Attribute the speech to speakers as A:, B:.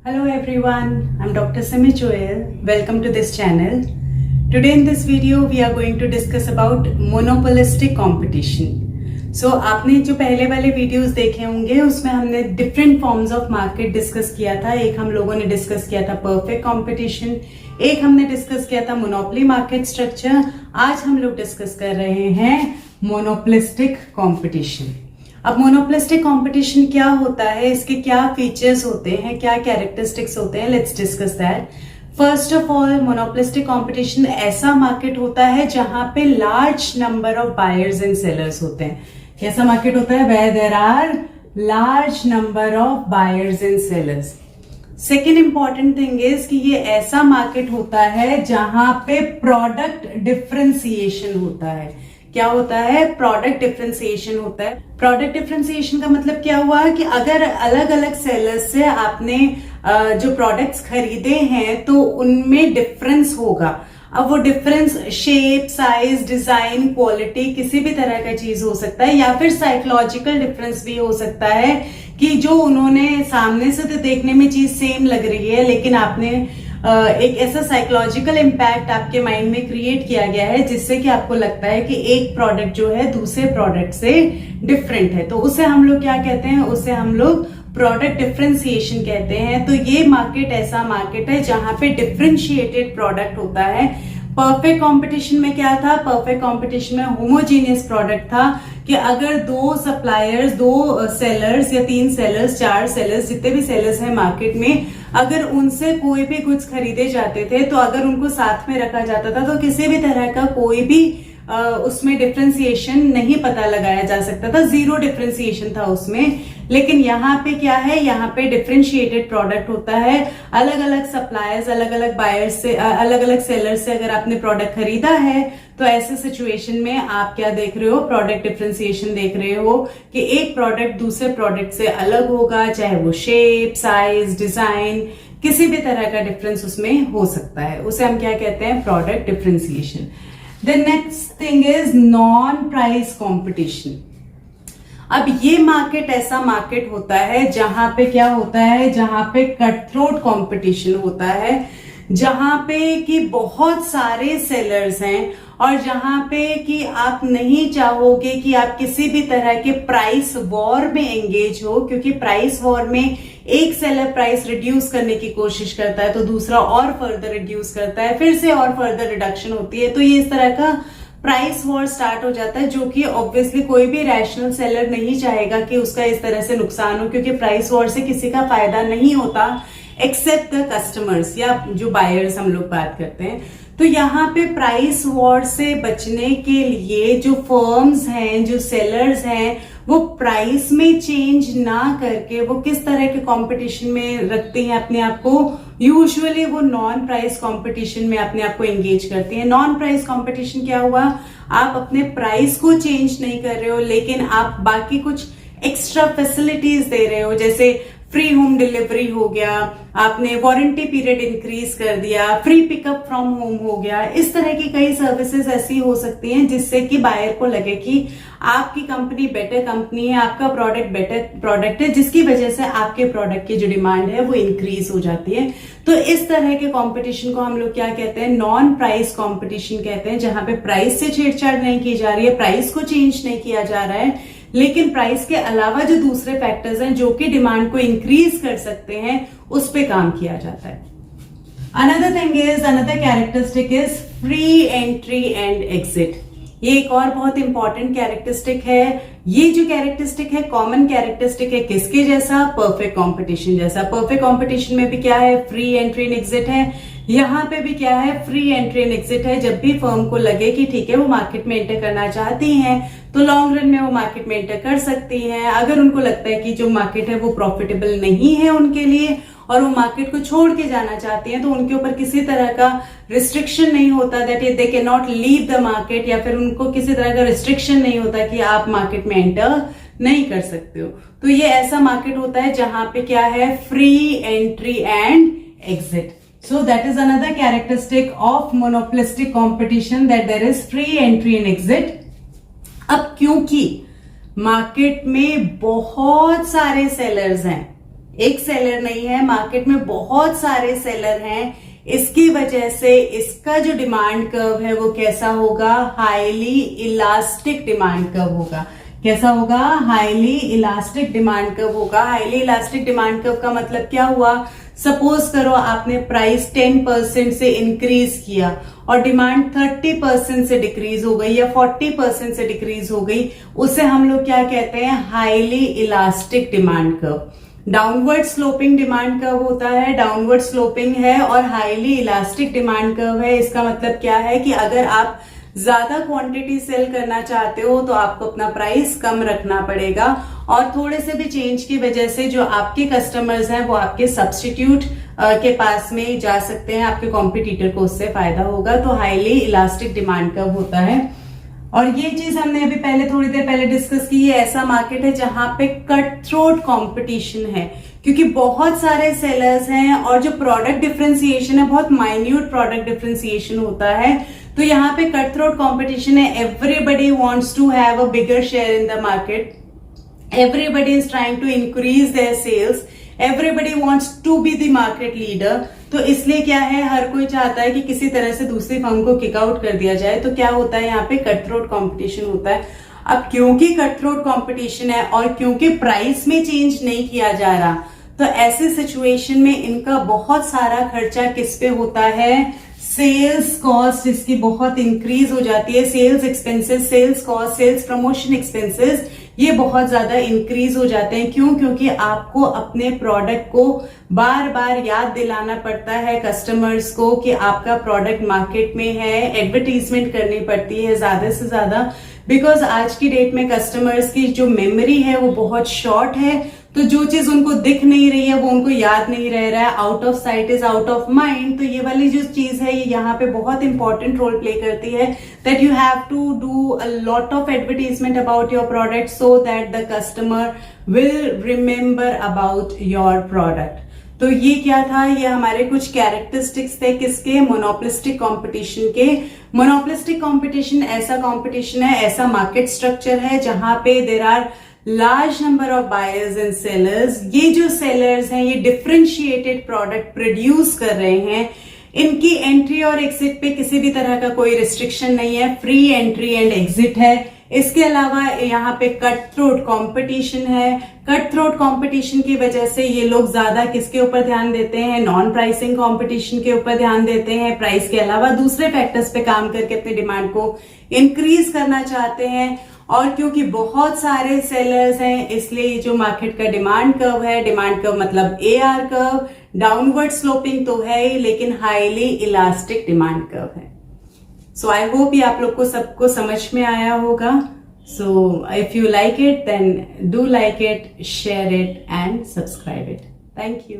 A: Hello everyone, I'm Dr. Simi Joel. Welcome to this channel. Today in this video we are going to discuss about monopolistic competition. So आपने जो पहले वाले videos देखे होंगे उसमें हमने different forms of market discuss किया था. एक हम लोगों ने डिस्कस किया था परफेक्ट कंपटीशन, एक हमने डिस्कस किया था मोनोपोली मार्केट स्ट्रक्चर. आज हम लोग डिस्कस कर रहे हैं मोनोपोलिस्टिक कंपटीशन. अब मोनोपोलिस्टिक कंपटीशन क्या होता है, इसके क्या फीचर्स होते हैं, क्या कैरेक्टरिस्टिक्स होते हैं, let's discuss that. First of all, monopolistic competition ऐसा मार्केट होता है जहां पे large number of buyers and sellers होते हैं. कैसा मार्केट होता है? Where there are large number of buyers and sellers. Second important thing is कि ये ऐसा मार्केट होता है जहां पे प्रोडक्ट डिफरेंशिएशन होता है. क्या होता है? प्रोडक्ट डिफरेंशिएशन होता है. प्रोडक्ट डिफरेंशिएशन का मतलब क्या हुआ कि अगर अलग अलग सेलर्स से आपने जो प्रोडक्ट्स खरीदे हैं तो उनमें डिफरेंस होगा. अब वो difference shape, size, design, quality, किसी भी तरह का चीज हो सकता है, या फिर साइकोलॉजिकल डिफरेंस भी हो सकता है कि जो उन्होंने सामने से तो देखने में चीज सेम लग रही है लेकिन आपने एक ऐसा साइकोलॉजिकल इम्पैक्ट आपके माइंड में क्रिएट किया गया है जिससे कि आपको लगता है कि एक प्रोडक्ट जो है दूसरे प्रोडक्ट से डिफरेंट है. तो उसे हम लोग क्या कहते हैं? उसे हम लोग प्रोडक्ट डिफरेंशिएशन कहते हैं. तो ये मार्केट ऐसा मार्केट है जहां पे डिफरेंशिएटेड प्रोडक्ट होता है. परफेक्ट कंपटीशन में क्या था? परफेक्ट कंपटीशन में होमोजीनियस प्रोडक्ट था कि अगर दो सप्लायर्स, दो सेलर्स या तीन सेलर्स, चार सेलर्स, जितने भी सेलर्स हैं मार्केट में, अगर उनसे कोई भी गुड्स खरीदे जाते थे तो अगर उनको साथ में रखा जाता था तो किसी भी तरह का कोई भी उसमें डिफरेंशिएशन नहीं पता लगाया जा सकता था. जीरो डिफरेंशिएशन था उसमें. लेकिन यहाँ पे क्या है? यहाँ पे डिफरेंशिएटेड प्रोडक्ट होता है. अलग अलग सप्लायर्स, अलग अलग बायर्स से, अलग अलग सेलर्स से अगर आपने प्रोडक्ट खरीदा है तो ऐसे सिचुएशन में आप क्या देख रहे हो? प्रोडक्ट डिफरेंशिएशन देख रहे हो कि एक प्रोडक्ट दूसरे प्रोडक्ट से अलग होगा, चाहे वो शेप, साइज, डिजाइन, किसी भी तरह का डिफरेंस उसमें हो सकता है. उसे हम क्या कहते हैं? Product differentiation. The next thing is non-price competition. अब ये मार्केट ऐसा मार्केट होता है जहां पे क्या होता है? जहां पे कट थ्रोट कंपटीशन होता है, जहां पे कि बहुत सारे सेलर्स हैं और जहां पे कि आप नहीं चाहोगे कि आप किसी भी तरह के प्राइस वॉर में एंगेज हो, क्योंकि प्राइस वॉर में एक सेलर प्राइस रिड्यूस करने की कोशिश करता है तो दूसरा और फर्दर रिड्यूस करता है, फिर से और फर्दर रिडक्शन होती है. तो ये इस तरह का प्राइस वॉर स्टार्ट हो जाता है जो कि ऑब्वियसली कोई भी रैशनल सेलर नहीं चाहेगा कि उसका इस तरह से नुकसान हो, क्योंकि प्राइस वॉर से किसी का फायदा नहीं होता एक्सेप्ट द कस्टमर्स या जो बायर्स हम लोग बात करते हैं. तो यहाँ पे प्राइस वॉर से बचने के लिए जो फर्म्स हैं, जो सेलर्स हैं, वो प्राइस में चेंज ना करके वो किस तरह के कंपटीशन में रखते हैं अपने आप को? यूजुअली वो नॉन प्राइस कंपटीशन में अपने आप को एंगेज करती हैं. नॉन प्राइस कंपटीशन क्या हुआ? आप अपने प्राइस को चेंज नहीं कर रहे हो लेकिन आप बाकी कुछ एक्स्ट्रा फैसिलिटीज दे रहे हो, जैसे फ्री होम डिलीवरी हो गया, आपने वारंटी पीरियड इंक्रीज कर दिया, फ्री पिकअप फ्रॉम होम हो गया. इस तरह की कई सर्विसेज ऐसी हो सकती हैं जिससे कि बायर को लगे कि आपकी कंपनी बेटर कंपनी है, आपका प्रोडक्ट बेटर प्रोडक्ट है, जिसकी वजह से आपके प्रोडक्ट की जो डिमांड है वो इंक्रीज हो जाती है. तो इस तरह के कंपटीशन को हम लोग क्या कहते हैं? नॉन प्राइस कंपटीशन कहते हैं, जहां पे प्राइस से छेड़छाड़ नहीं की जा रही है, प्राइस को चेंज नहीं किया जा रहा है, लेकिन प्राइस के अलावा जो दूसरे फैक्टर्स हैं जो कि डिमांड को इंक्रीज कर सकते हैं उस पे काम किया जाता है. Another thing is, another characteristic is free entry and exit. ये एक और बहुत इंपॉर्टेंट कैरेक्टरिस्टिक है. ये जो कैरेक्टरिस्टिक है कॉमन कैरेक्टरिस्टिक है किसके जैसा? परफेक्ट कंपटीशन जैसा. परफेक्ट कंपटीशन में भी क्या है? फ्री एंट्री एंड एग्जिट है. यहाँ पे भी क्या है? फ्री एंट्री एंड एग्जिट है. जब भी फर्म को लगे कि ठीक है वो मार्केट में एंटर करना चाहती हैं तो लॉन्ग रन में वो मार्केट में एंटर कर सकती हैं. अगर उनको लगता है कि जो मार्केट है वो प्रॉफिटेबल नहीं है उनके लिए और वो मार्केट को छोड़ के जाना चाहती हैं तो उनके ऊपर किसी तरह का रिस्ट्रिक्शन नहीं होता that they can not leave the market, या फिर उनको किसी तरह का रिस्ट्रिक्शन नहीं होता कि आप मार्केट में एंटर नहीं कर सकते हो. तो ये ऐसा मार्केट होता है जहां पे क्या है? Free entry and exit. So that is another characteristic of monopolistic competition, that there is free entry and exit. अब क्योंकि मार्केट में बहुत सारे सेलर्स हैं, एक सेलर नहीं है, मार्केट में बहुत सारे सेलर हैं। इसकी वजह से इसका जो डिमांड कर्व है वो कैसा होगा, हाईली इलास्टिक डिमांड कर्व होगा। कैसा होगा, हाईली इलास्टिक डिमांड कर्व होगा। हाईली इलास्टिक डिमांड कर्व का मतलब क्या हुआ, सपोज करो आपने प्राइस 10% से इंक्रीज किया और डिमांड 30% से डिक्रीज हो गई या 40% से डिक्रीज हो गई, उसे हम लोग क्या कहते हैं, highly elastic demand curve. Downward sloping demand curve होता है, डाउनवर्ड स्लोपिंग है, और हाईली इलास्टिक डिमांड कर्व है। इसका मतलब क्या है कि अगर आप ज्यादा क्वांटिटी सेल करना चाहते हो तो आपको अपना प्राइस कम रखना पड़ेगा, और थोड़े से भी चेंज की वजह से जो आपके कस्टमर्स हैं वो आपके सब्स्टिट्यूट के पास में जा सकते हैं, आपके कॉम्पिटिटर को उससे फायदा होगा। तो हाईली इलास्टिक डिमांड कर्व होता है। और ये चीज हमने अभी थोड़ी देर पहले डिस्कस की, ये ऐसा मार्केट है जहां पे कट थ्रोट कॉम्पिटिशन है, क्योंकि बहुत सारे सेलर्स हैं और जो प्रोडक्ट डिफरेंशिएशन है बहुत माइन्यूट प्रोडक्ट डिफरेंशिएशन होता है। तो यहाँ पे कट थ्रोट कॉम्पिटिशन है, everybody wants to have a bigger share in the market, everybody is trying to increase their sales, everybody wants to be the market leader। तो इसलिए क्या है, हर कोई चाहता है कि किसी तरह से दूसरी फर्म को किक आउट कर दिया जाए। तो क्या होता है, यहाँ पे कट थ्रोट कॉम्पिटिशन होता है। अब क्योंकि कट थ्रोट कॉम्पिटिशन है और क्योंकि प्राइस में चेंज नहीं किया जा रहा, तो ऐसे सिचुएशन में इनका बहुत सारा खर्चा किस पे होता है, सेल्स कॉस्ट इसकी बहुत इंक्रीज हो जाती है। Sales expenses, sales cost, sales promotion expenses ये बहुत ज्यादा इंक्रीज हो जाते हैं। क्यों? क्योंकि आपको अपने प्रोडक्ट को बार बार याद दिलाना पड़ता है कस्टमर्स को कि आपका प्रोडक्ट मार्केट में है, एडवर्टीजमेंट करनी पड़ती है ज्यादा से ज्यादा, बिकॉज आज की डेट में कस्टमर्स की जो मेमोरी है वो बहुत शॉर्ट है। तो जो चीज उनको दिख नहीं रही है वो उनको याद नहीं रह रहा है, out of site is out of mind. तो ये वाली जो चीज है ये यहाँ पे बहुत इंपॉर्टेंट रोल प्ले करती है, that you have to do a lot of advertisement about your product so that the customer will remember about your product. तो ये क्या था, ये हमारे कुछ कैरेक्टरिस्टिक्स थे किसके, मोनोपोलिस्टिक कंपटीशन के। मोनोपोलिस्टिक कंपटीशन ऐसा कंपटीशन है, ऐसा मार्केट स्ट्रक्चर है जहां पे there are large number of buyers and sellers. ये जो सेलर्स हैं ये डिफरेंशिएटेड प्रोडक्ट प्रोड्यूस कर रहे हैं, इनकी एंट्री और एग्जिट पे किसी भी तरह का कोई रिस्ट्रिक्शन नहीं है, फ्री एंट्री एंड एग्जिट है। इसके अलावा यहाँ पे कट थ्रोट कंपटीशन है। कट थ्रोट कंपटीशन की वजह से ये लोग ज्यादा किसके ऊपर ध्यान देते हैं, नॉन प्राइसिंग कंपटीशन के ऊपर ध्यान देते हैं। प्राइस के अलावा दूसरे फैक्टर्स पे काम करके अपनी डिमांड को इंक्रीज करना चाहते हैं। और क्योंकि बहुत सारे सेलर्स हैं इसलिए जो मार्केट का डिमांड कर्व है, डिमांड कर्व मतलब AR कर्व, डाउनवर्ड स्लोपिंग तो है ही लेकिन हाईली इलास्टिक डिमांड कर्व है। सो आई होप ये आप लोग को सबको समझ में आया होगा। So if you like it then do like it, share it and subscribe it. Thank you.